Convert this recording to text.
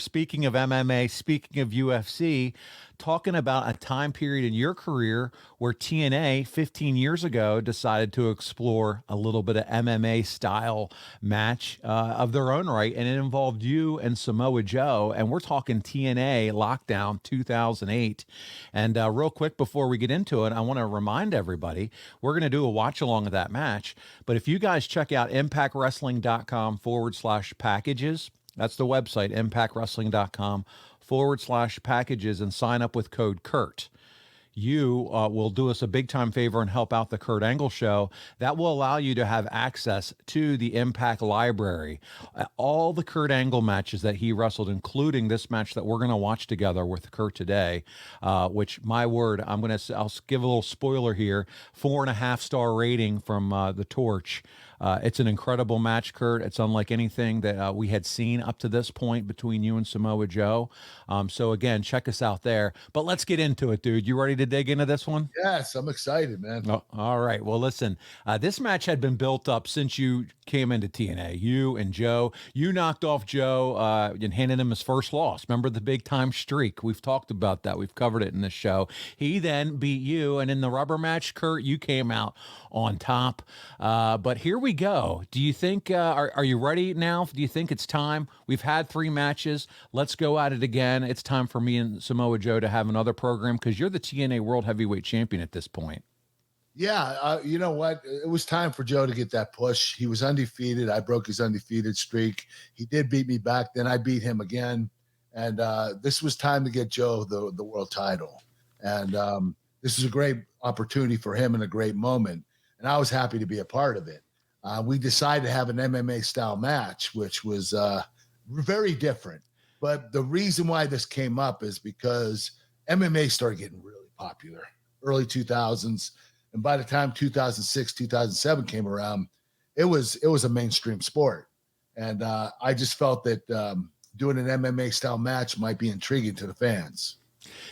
Speaking of MMA, speaking of UFC, talking about a time period in your career where TNA 15 years ago decided to explore a little bit of MMA style match of their own right, and it involved you and Samoa Joe. And we're talking TNA Lockdown 2008. And real quick before we get into it, I want to remind everybody we're going to do a watch along of that match. But if you guys check out impactwrestling.com/packages, that's the website, impactwrestling.com/packages, and sign up with code Kurt. You will do us a big time favor and help out the Kurt Angle Show. That will allow you to have access to the Impact library, all the Kurt Angle matches that he wrestled, including this match that we're going to watch together with Kurt today. Which, my word, I'll give a little spoiler here: 4.5-star rating from the Torch. It's an incredible match, Kurt. It's unlike anything that we had seen up to this point between you and Samoa Joe. So again, check us out there. But let's get into it, dude. You ready to dig into this one? Yes, I'm excited, man. Oh, all right. Well, listen, this match had been built up since you came into TNA. You and Joe, you knocked off Joe and handed him his first loss. Remember the big time streak? We've talked about that. We've covered it in this show. He then beat you, and in the rubber match, Kurt, you came out on top. But here we go. Do you think, are you ready now? Do you think it's time? We've had 3 matches. Let's go at it again. It's time for me and Samoa Joe to have another program because you're the TNA World Heavyweight Champion at this point. Yeah, you know what? It was time for Joe to get that push. He was undefeated. I broke his undefeated streak. He did beat me back. Then I beat him again. And this was time to get Joe the world title. And this is a great opportunity for him and a great moment. And I was happy to be a part of it. We decided to have an MMA style match, which was very different. But the reason why this came up is because MMA started getting really popular early 2000s. And by the time 2006, 2007 came around, it was a mainstream sport. And I just felt that doing an MMA style match might be intriguing to the fans.